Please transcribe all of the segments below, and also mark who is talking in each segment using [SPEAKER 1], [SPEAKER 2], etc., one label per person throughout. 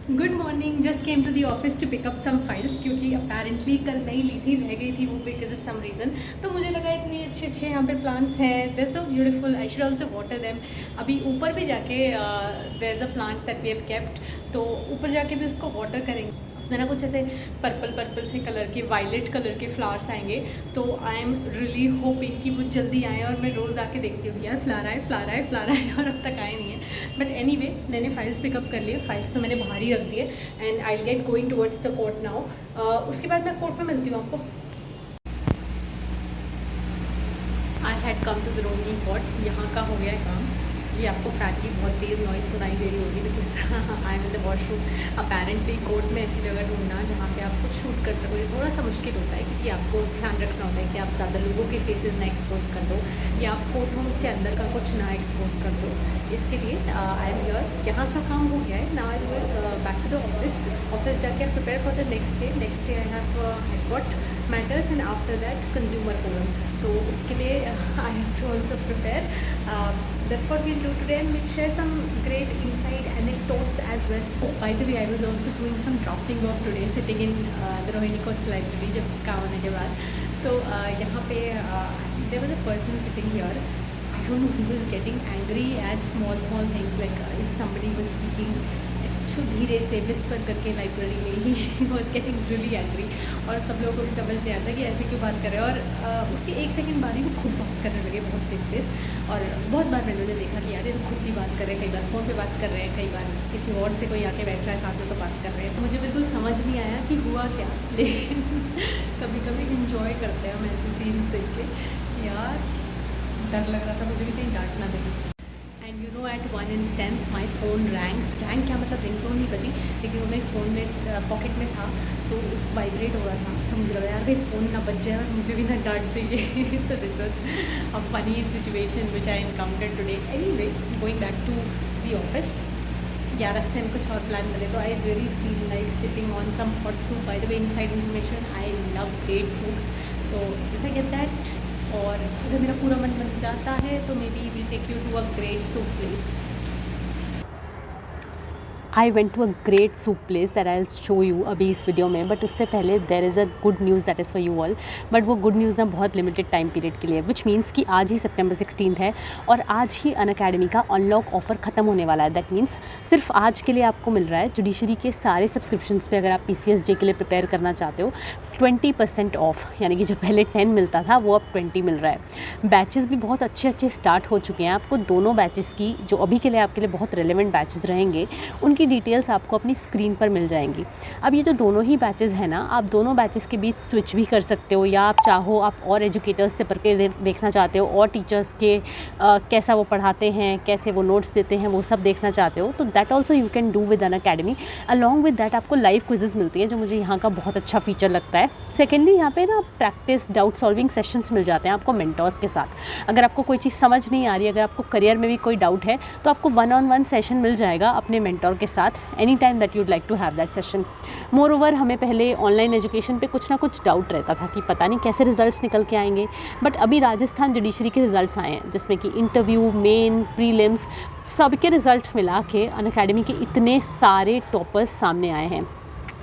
[SPEAKER 1] Good morning. Just came to the office to pick up some files, क्योंकि apparently कल नहीं ली थी, रह गई थी वो बिकॉज ऑफ सम रीज़न। तो मुझे लगा इतने अच्छे अच्छे यहाँ पे प्लांट्स हैं, they so beautiful, I should also water them. अभी ऊपर भी जाके there is a plant that we have kept, तो ऊपर जाके भी उसको वाटर करेंगे। उसमें ना कुछ ऐसे पर्पल से कलर के, वायलेट कलर के फ्लावर्स आएंगे। तो आई एम रियली होपिंग कि वो जल्दी आए और मैं रोज़ आके देखती हूँ कि यार फ्लावर आए फ्लावर आए फ्लावर आए, और अब तक आए नहीं है। बट एनी वे, मैंने फाइल्स पिकअप कर लिए, फाइल्स तो मैंने बाहर ही रख दिए and I will get going towards the court now. उसके बाद मैं कोर्ट में मिलती हूँ आपको। I had come to the roaming court, यहाँ का हो गया है काम। ये आपको फैमिली बहुत तेज़ नॉइज़ सुनाई दे रही होगी because I am in the washroom. Apparently court में ऐसी जगह ढूंढना जहाँ पे आप कुछ शूट कर सको, ये थोड़ा सा मुश्किल होता है, क्योंकि आपको ध्यान रखना होता है कि आप ज़्यादा लोगों के फेसेस ना एक्सपोज कर दो, या आप कोर्ट रूम्स के अंदर का कुछ ना एक्सपोज कर दो। इसके लिए आई एम हियर, यहाँ का काम हो गया है। Now I will back to the office जाके prepare for the next day I have got matters and after that consumer forum. तो उसके लिए I have to also prepare. That's what we'll do today, and we'll share some great insight anecdotes as well. Oh, by the way, I was also doing some drafting work today, sitting in the Rohini Courts library जब काम होने के बाद। तो यहाँ पे there was a person sitting here. I don't know, he was getting angry at small things, like if somebody was speaking छू धीरे से विस्पर करके लाइब्रेरी में he was getting really angry, और सब लोगों को भी समझ नहीं आता कि ऐसे क्यों बात कर रहे हैं। और उसके एक सेकंड बाद ही वो खुद बात करने लगे बहुत तेज। और बहुत बार मैंने देखा कि यार ये खुद भी बात कर रहे हैं, कई बार फ़ोन पे बात कर रहे हैं, कई बार किसी और से कोई आके बैठ रहा है साथ में तो बात कर रहे हैं। तो मुझे बिल्कुल समझ नहीं आया कि हुआ क्या, लेकिन कभी कभी इंजॉय करते हैं हम ऐसी सीन्स देख के। यार डर लग रहा था मुझे भी कहीं डांट ना देगी। And you know, at one instance my phone rang क्या मतलब रिंगटोन नहीं बजी, लेकिन वो मेरे फ़ोन में पॉकेट में था, तो वाइब्रेट हो रहा था। तो मुझे लगा यार भाई फ़ोन ना बच जाए और मुझे भी ना डांट देंगे। तो this was a funny situation which I encountered today. Anyway, going back to the office. 11 में कुछ और प्लान बने, तो I really feel like sipping on some hot soup. By the way, inside information, I love great soups, so if I get that, और अगर मेरा पूरा मन बन जाता है तो maybe will take you to a great soup place. I went to a great soup place that I will show you अभी इस वीडियो में। बट उससे पहले there is a good news that is for you all. But वो good news ना बहुत limited time period के लिए, विच मीन्स कि आज ही September 16 है और आज ही अनअकैडमी का अनलॉक ऑफर ख़त्म होने वाला है। दैट मीन्स सिर्फ आज के लिए आपको मिल रहा है जुडिशरी के सारे सब्सक्रिप्शंस पे। अगर आप PCSJ के लिए प्रिपेयर करना चाहते हो 20% ऑफ, यानी कि जो पहले 10 मिलता था वो अब 20 मिल रहा है। बैचेस भी बहुत अच्छे स्टार्ट हो चुके हैं। आपको दोनों बैचेस की, जो अभी के लिए आपके लिए बहुत रेलिवेंट बैचेस रहेंगे, उनकी डिटेल्स आपको अपनी स्क्रीन पर मिल जाएंगी। अब ये जो दोनों ही बैचेस हैं ना, आप दोनों बैचेस के बीच स्विच भी कर सकते हो, या आप चाहो आप और एजुकेटर्स से पढ़ के देखना चाहते हो, और टीचर्स के कैसा वो पढ़ाते हैं, कैसे वो नोट्स देते हैं, वो सब देखना चाहते हो, तो that also you can do with Unacademy. Along with that आपको लाइव क्विजेज़ मिलती है, जो मुझे यहाँ का बहुत अच्छा फीचर लगता है। सेकेंडली, यहाँ पे ना प्रैक्टिस डाउट सॉल्विंग सेशंस मिल जाते हैं आपको मेंटर्स के साथ। अगर आपको कोई चीज़ समझ नहीं आ रही, अगर आपको करियर में भी कोई डाउट है, तो आपको 1-on-1 सेशन मिल जाएगा अपने मेंटर के साथ any time that you'd like to have that session. Moreover, हमें पहले ऑनलाइन एजुकेशन पे कुछ ना कुछ डाउट रहता था कि पता नहीं कैसे रिजल्ट्स निकल के आएंगे। बट अभी राजस्थान जुडिशरी के रिजल्ट्स आए हैं, जिसमें कि इंटरव्यू, मेन, प्रीलिम्स, सबके रिजल्ट मिला के अनअकैडमी के इतने सारे टॉपर्स सामने आए हैं।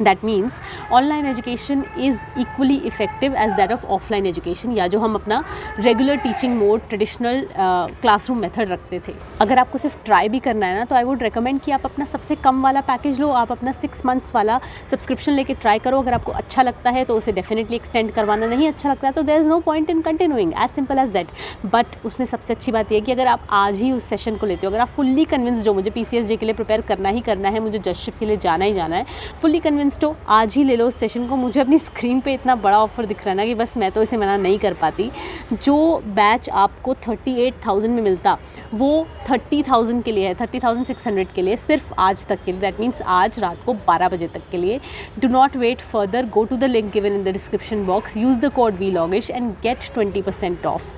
[SPEAKER 1] That means online education is equally effective as that of offline education, या जो हम अपना regular teaching mode, traditional classroom method रखते थे। अगर आपको सिर्फ ट्राई भी करना है ना, तो आई वुड रिकमेंड कि आप अपना सबसे कम वाला पैकेज लो, आप अपना 6 months वाला सब्सक्रिप्शन लेके ट्राई करो। अगर आपको अच्छा लगता है तो उसे डेफिनेटली एक्सटेंड करवाना, नहीं अच्छा लगता है तो there is no point in continuing, as simple as that. But उसमें सबसे अच्छी बात यह है कि अगर आप आज ही उस सेशन को लेते हो, अगर आप फुल्ली कन्विंस्ड हो मुझे PCSJ के लिए प्रिपेयर करना ही करना है, मुझे जजशिप के लिए जाना ही जाना है, फुल्ली कन्विंस्ड हो, आज ही ले लो उस सेशन को। मुझे अपनी स्क्रीन पे इतना बड़ा ऑफर दिख रहा है ना कि बस मैं तो इसे मना नहीं कर पाती। जो बैच आपको 38,000 में मिलता, वो 30,000 के लिए है, 30,600 के लिए, सिर्फ आज तक के लिए। दैट मीन्स आज रात को 12 बजे तक के लिए। Do not wait further, go to the link given in the description box, use the code VLOGISH and get 20% off.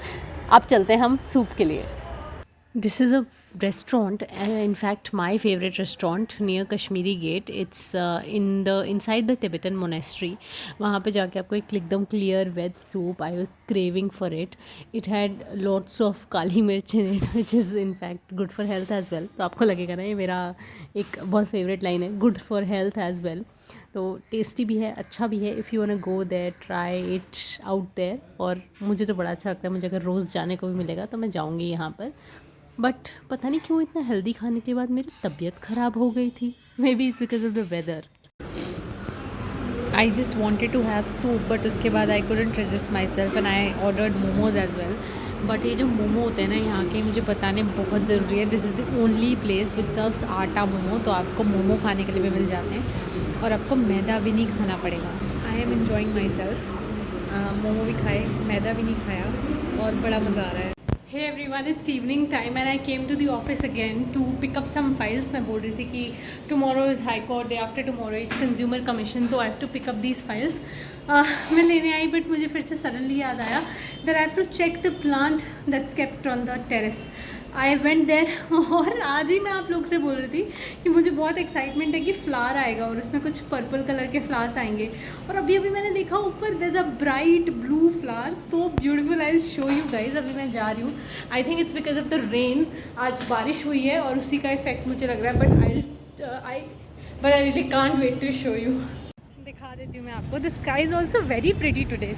[SPEAKER 1] अब चलते हैं हम सूप के लिए। This is a restaurant, in fact my favorite restaurant near Kashmiri Gate. It's in the inside the Tibetan monastery. वहाँ पे जाके आपको एक एकदम clear veg soup. I was craving for it. It had lots of काली मिर्च in it, which is in fact good for health as well. तो आपको लगेगा ना ये मेरा एक बहुत favorite line है, good for health as well. तो टेस्टी भी है, अच्छा भी है. If you want go there, try it out there. और मुझे तो बड़ा अच्छा लगता है. मुझे अगर रोज़ जाने को भी मिलेगा तो मैं जाऊँगी यहाँ पर. बट पता नहीं क्यों इतना हेल्दी खाने के बाद मेरी तबीयत ख़राब हो गई थी. Maybe it's because of the weather. I just wanted to have soup, but उसके बाद I couldn't resist myself and I ordered momos as well. But ये जो मोमो होते हैं ना यहाँ के, मुझे बताने बहुत ज़रूरी है. This is the only place which serves आटा मोमो. तो आपको मोमो खाने के लिए भी मिल जाते हैं और आपको मैदा भी नहीं खाना पड़ेगा. I am enjoying my self. Momo भी खाए, मैदा भी नहीं खाया और बड़ा मज़ा आ रहा है. Hey everyone, it's evening time and I came to the office again to pick up some files. मैं बोल रही थी कि tomorrow is High Court, day after tomorrow is Consumer Commission, so I have to pick up these files. मैं लेने आई, but मुझे फिर से suddenly याद आया that I have to check the plant that's kept on the terrace. I went there. और आज ही मैं आप लोग से बोल रही थी कि मुझे बहुत एक्साइटमेंट है कि फ्लावर आएगा और उसमें कुछ पर्पल कलर के फ्लावर्स आएंगे. और अभी मैंने देखा ऊपर there is a bright blue flower, so beautiful. I will show you guys. अभी मैं जा रही हूँ. I think it's because of the rain. आज बारिश हुई है और उसी का इफेक्ट मुझे लग रहा है. But I really can't wait to show you. दिखा देती हूँ मैं आपको. The sky is also very pretty today.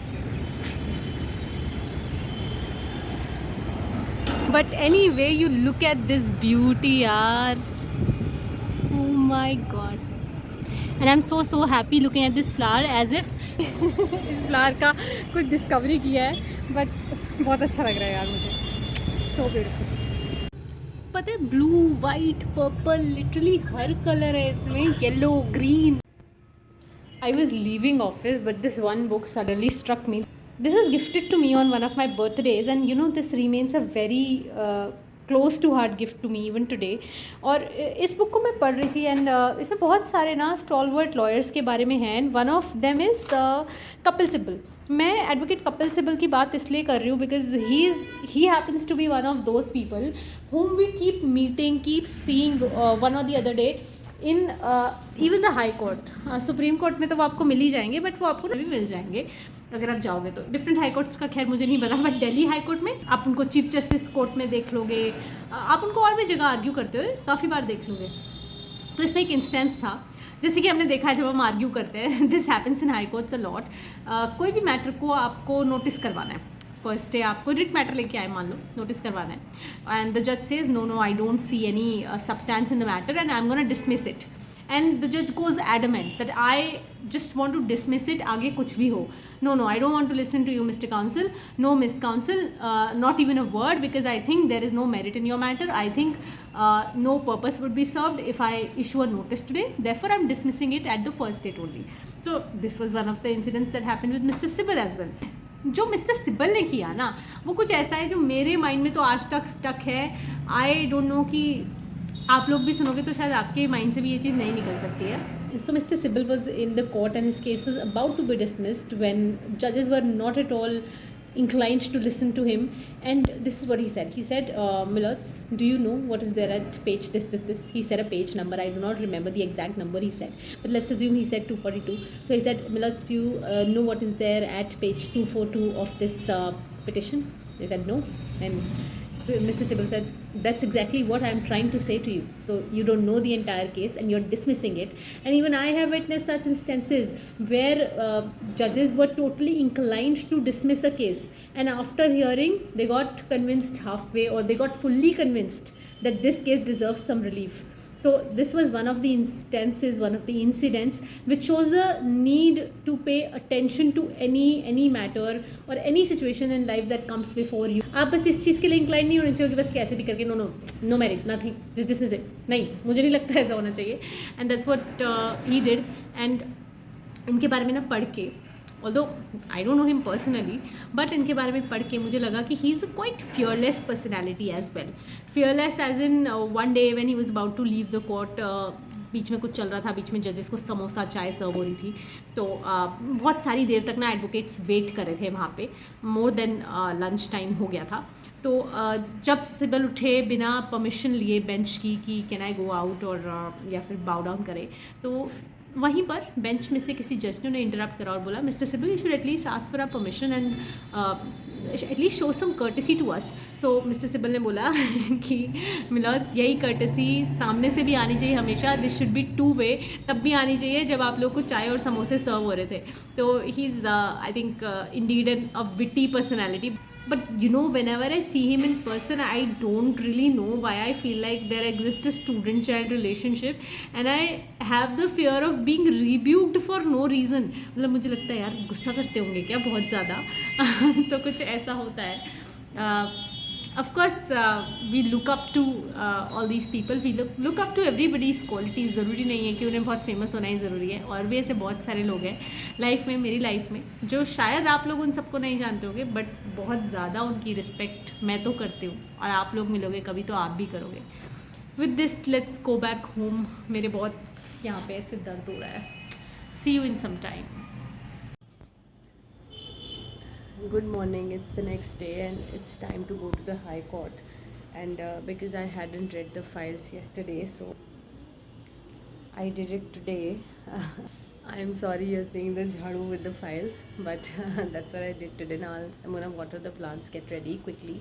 [SPEAKER 1] But anyway, you look at this beauty, yaar. Oh my god. And I'm so happy looking at this flower as if इस flower का कुछ discovery किया है. बट बहुत अच्छा लग रहा है यार मुझे. So beautiful. पता है, ब्लू, वाइट, पर्पल, लिटरली हर कलर है इसमें. Yellow, green. I was leaving office, but this one book suddenly struck me. This was gifted to me on one of my birthdays, and you know, this remains a very close to heart gift to me even today. और इस book को मैं पढ़ रही थी and इसमें बहुत सारे ना स्टॉलवर्ट लॉयर्स के बारे में हैं. One of them is Kapil Sibal. मैं एडवोकेट कपिल सिब्बल की बात इसलिए कर रही हूँ because he happens to be one of those people whom we keep meeting, keep seeing one or the other day in even the high court. Supreme court में तो वो आपको मिल ही जाएंगे, बट वो आपको भी मिल जाएंगे अगर आप जाओगे तो. डिफरेंट हाई कोर्ट्स का खैर मुझे नहीं पता, बट दिल्ली हाई कोर्ट में आप उनको चीफ जस्टिस कोर्ट में देख लोगे. आप उनको और भी जगह आर्ग्यू करते हुए काफ़ी बार देख लोगे. तो इसमें एक इंस्टेंस था, जैसे कि हमने देखा है जब हम आर्ग्यू करते हैं, this happens in high courts a lot. कोई भी मैटर को आपको नोटिस करवाना है. फर्स्ट डे आपको रिट मैटर लेके आए, मान लो नोटिस करवाना है, एंड द जज says no I don't see any substance in the matter and I am gonna dismiss it. And the जज goes adamant that I just want to dismiss it. आगे कुछ भी हो, no I don't want to listen to you Mr. Counsel, no Miss Counsel, not even a word, because I think there is no merit in your matter. I think no purpose would be served if I issue a notice today, therefore I'm dismissing it at the first date only. So this was one of the incidents that happened with Mr. Sibbal as well. जो mister Sibal ने किया ना, वो कुछ ऐसा है जो मेरे माइंड में तो आज तक स्टक है. आई डोंट नो कि आप लोग भी सुनोगे तो शायद आपके माइंड से भी ये चीज़ नहीं निकल सकती है. So Mr. Sibbal was in the court and his case was about to be dismissed when judges were not at all inclined to listen to him. And this is what he said. He said, Millards, do you know what is there at page this? He said a page number. I do not remember the exact number he said. But let's assume he said 242. So he said, Millards, do you know what is there at page 242 of this petition? They said no. And so Mr. Sibbal said, that's exactly what I am trying to say to you. So you don't know the entire case and you're dismissing it. And even I have witnessed such instances where judges were totally inclined to dismiss a case, and after hearing they got convinced halfway, or they got fully convinced that this case deserves some relief. So this was one of the instances, one of the incidents which shows the need to pay attention to any matter or any situation in life that comes before you. आप बस इस चीज़ के लिए incline नहीं होने चाहिए कि बस कैसे भी करके no merit nothing just dismiss it. नहीं, मुझे नहीं लगता ऐसा होना चाहिए. And that's what he did. And इनके बारे में ना पढ़ के, although I don't know him personally, but इनके बारे में पढ़ के मुझे लगा कि he is a quite fearless personality as well. Fearless as in one day when he was about to leave the court, बीच में कुछ चल रहा था, बीच में जजेस को समोसा चाय सर्व हो रही थी, तो बहुत सारी देर तक ना एडवोकेट्स वेट कर रहे थे वहाँ पे. मोर देन लंच टाइम हो गया था. तो जब सिबल उठे बिना परमिशन लिए बेंच की कि कैन आई गो आउट और या फिर बाउ डाउन करे, तो वहीं पर बेंच में से किसी जज ने उन्हें इंटरप्ट करा और बोला, mister Sibal you should at least ask for a permission and at least show some courtesy to us. So mister Sibal ने बोला कि मिलर्स, यही कर्टेसी सामने से भी आनी चाहिए हमेशा, this should be two way, तब भी आनी चाहिए जब आप लोग को चाय और समोसे सर्व हो रहे थे। तो he is I think indeed an a witty personality. But you know, whenever I see him in person, I don't really know why I feel like there exists a student-child relationship, and I have the fear of being rebuked for no reason. मतलब मुझे लगता है यार गुस्सा करते होंगे क्या बहुत ज़्यादा तो कुछ ऐसा होता है. Of course, we look up to all these people. We look up to everybody's qualities. ज़रूरी नहीं है कि उन्हें बहुत फेमस होना ही ज़रूरी है, और भी ऐसे बहुत सारे लोग हैं लाइफ में, मेरी लाइफ में, जो शायद आप लोग उन सबको नहीं जानते होंगे, बट बहुत ज़्यादा उनकी रिस्पेक्ट मैं तो करती हूँ, और आप लोग मिलोगे कभी तो आप भी करोगे. With this let's go back home. मेरे बहुत यहाँ पे ऐसे दर्द हो रहा है. See you in some time. Good morning, it's the next day and it's time to go to the High Court, and because I hadn't read the files yesterday, so I did it today. I'm sorry you're seeing the jhadu with the files, but that's what I did today. Now I'm gonna water the plants, get ready quickly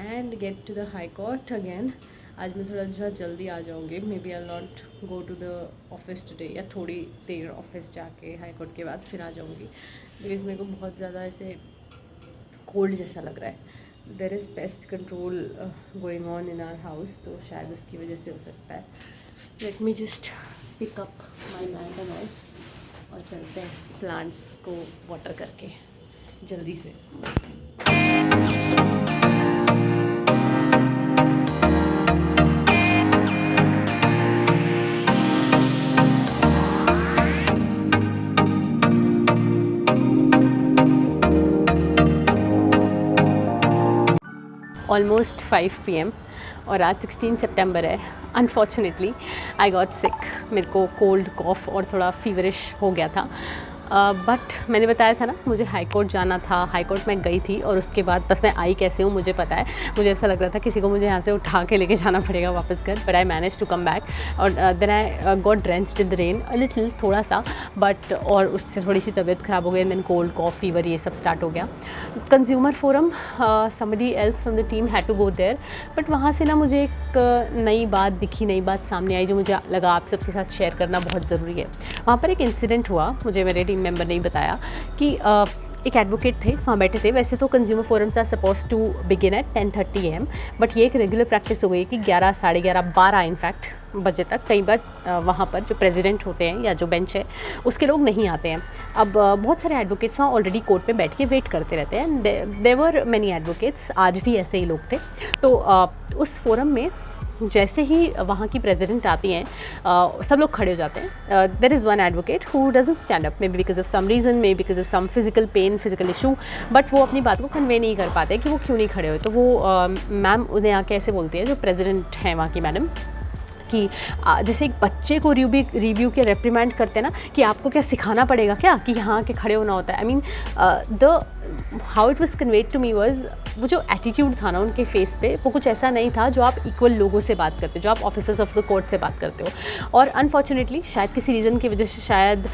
[SPEAKER 1] and get to the High Court again. आज मैं थोड़ा सा जल्दी आ जाऊँगी. Maybe I not go to the office today, या थोड़ी देर ऑफिस जाके हाई कोर्ट के बाद फिर आ जाऊँगी, बिकॉज मेरे को बहुत ज़्यादा ऐसे कोल्ड जैसा लग रहा है. There is pest control going on in our house, तो शायद उसकी वजह से हो सकता है. Let me just pick up my mat and all, और चलते हैं प्लांट्स को वाटर करके जल्दी से. ऑलमोस्ट 5 PM और आज 16 सितंबर है. Unfortunately I got sick. मेरे को कोल्ड, कॉफ और थोड़ा फीवरिश हो गया था. बट मैंने बताया था ना, मुझे हाई कोर्ट जाना था. हाई कोर्ट मैं गई थी, और उसके बाद बस मैं आई कैसे हूँ मुझे पता है. मुझे ऐसा लग रहा था किसी को मुझे यहाँ से उठा के लेके जाना पड़ेगा वापस घर, but I manage to come back. और then I got drenched in the rain a little, थोड़ा सा, बट और उससे थोड़ी सी तबीयत ख़राब हो गई. देन कोल्ड, कॉफ, फीवर ये सब स्टार्ट हो गया. Consumer forum, somebody else from the team had to go there, but वहाँ से ना मुझे एक नई बात दिखी, नई बात सामने आई, जो मुझे लगा आप सबके साथ शेयर करना बहुत ज़रूरी है. वहाँ पर एक इंसिडेंट हुआ, मुझे मेरे टीम मेंबर ने ही बताया कि एक एडवोकेट थे वहाँ बैठे थे. वैसे तो consumer forums are suppose to begin at 10:30 AM, but ये एक रेगुलर प्रैक्टिस हो गई कि 11, साढ़े 11, 12 इनफैक्ट बजे तक कई बार वहाँ पर जो प्रेसिडेंट होते हैं या जो बेंच है उसके लोग नहीं आते हैं. अब बहुत सारे एडवोकेट्स वहाँ ऑलरेडी कोर्ट में बैठ के वेट करते रहते हैं. देयर वर मैनी एडवोकेट्स, आज भी ऐसे ही लोग थे. तो उस फोरम में जैसे ही वहाँ की प्रेसिडेंट आती हैं, सब लोग खड़े हो जाते हैं. There is one advocate who doesn't stand up, maybe because of some reason, maybe because of some physical pain, physical issue, but वो अपनी बात को कन्वे नहीं कर पाते कि वो क्यों नहीं खड़े हुए. तो वो मैम उन्हें आके ऐसे बोलती है, जो प्रेसिडेंट हैं वहाँ की मैडम, कि जैसे एक बच्चे को रिव्यू के रेप्रीमेंड करते हैं ना, कि आपको क्या सिखाना पड़ेगा क्या कि यहाँ के खड़े होना होता है. I mean the how it was conveyed to me was, वो जो एटीट्यूड था ना उनके फेस पे, वो कुछ ऐसा नहीं था जो आप इक्वल लोगों से बात करते हो, जो आप ऑफिसर्स ऑफ द कोर्ट से बात करते हो. और अनफॉर्चुनेटली शायद किसी रीज़न की वजह से, शायद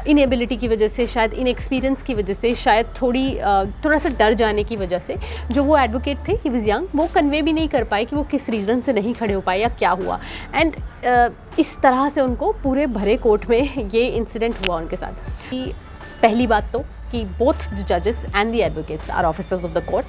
[SPEAKER 1] इनएबिलिटी की वजह से, शायद इनएक्सपीरियंस की वजह से, शायद थोड़ा सा डर जाने की वजह से, जो वो एडवोकेट थे, ही वाज यंग, वो कन्वे भी नहीं कर पाए कि वो किस रीज़न से नहीं खड़े हो पाए या क्या हुआ. एंड इस तरह से उनको पूरे भरे कोर्ट में ये इंसिडेंट हुआ उनके साथ. कि पहली बात तो कि बोथ द जजेस and the advocates are officers of the court.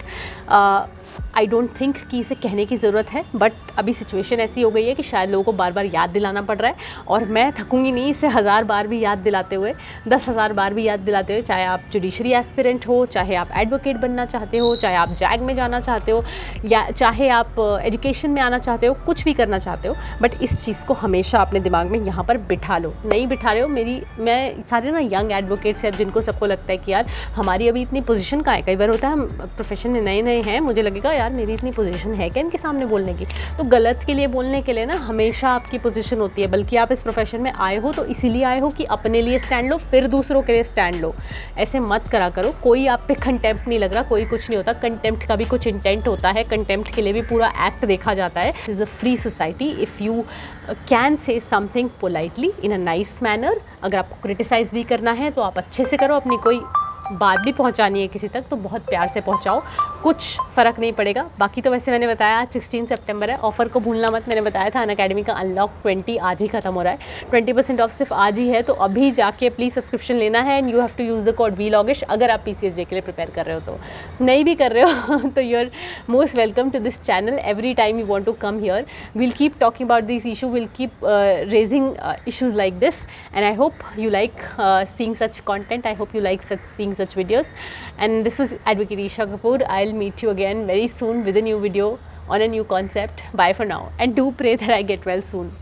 [SPEAKER 1] I don't think कि इसे कहने की ज़रूरत है, बट अभी सिचुएशन ऐसी हो गई है कि शायद लोगों को बार बार याद दिलाना पड़ रहा है, और मैं थकूंगी नहीं इसे 1000 बार भी याद दिलाते हुए, 10,000 बार भी याद दिलाते हुए. चाहे आप जुडिशरी एस्पिरेंट हो, चाहे आप एडवोकेट बनना चाहते हो, चाहे आप जैग में जाना चाहते हो, या चाहे आप एजुकेशन में आना चाहते हो, कुछ भी करना चाहते हो, बट इस चीज़ को हमेशा अपने दिमाग में यहाँ पर बिठा लो. नहीं बिठा रहे हो, मैं सारे ना यंग एडवोकेट्स हैं जिनको सबको लगता है कि यार हमारी अभी इतनी पोजीशन कहाँ है. कई बार होता है हम प्रोफेशन में नए हैं, मुझे लगेगा लगेगा यार मेरी इतनी पोजीशन है क्या इनके सामने बोलने की। तो गलत के लिए बोलने के लिए ना हमेशा आपकी पोजीशन होती है, बल्कि आप इस प्रोफेशन में आए हो तो इसीलिए आए हो कि अपने लिए स्टैंड लो, फिर दूसरों के लिए स्टैंड लो। ऐसे मत करा करो, कोई आप पे कंटेम्प्ट नहीं लग रहा, कोई कुछ नहीं होता। कंटेम्प्ट का भी कुछ इंटेंट होता है, कंटेम्प्ट के लिए भी पूरा एक्ट देखा जाता है। Is a free society, if you can say something politely in a nice manner. अगर आपको क्रिटिसाइज़ भी करना है तो आप अच्छे से करो, अपनी कोई बात भी पहुंचानी है किसी तक तो बहुत प्यार से पहुंचाओ, कुछ फ़र्क नहीं पड़ेगा। बाकी तो वैसे मैंने बताया आज 16 सितंबर है, ऑफ़र को भूलना मत। मैंने बताया था अनअकैडमी का अनलॉक 20 आज ही ख़त्म हो रहा है, 20% ऑफ सिर्फ आज ही है, तो अभी जाके प्लीज़ सब्सक्रिप्शन लेना है and you have to use the code VLOGish अगर आप PCSJ के लिए प्रिपेयर कर रहे हो। तो नहीं भी कर रहे हो तो you are most welcome to this channel. Every time you want to come here, we'll keep talking about these issues, we'll keep raising issues like this, and I hope you like seeing such content, I hope you like seeing such videos. And this was Advocate Isha Kapoor. I'll meet you again very soon with a new video on a new concept. Bye for now, and do pray that I get well soon.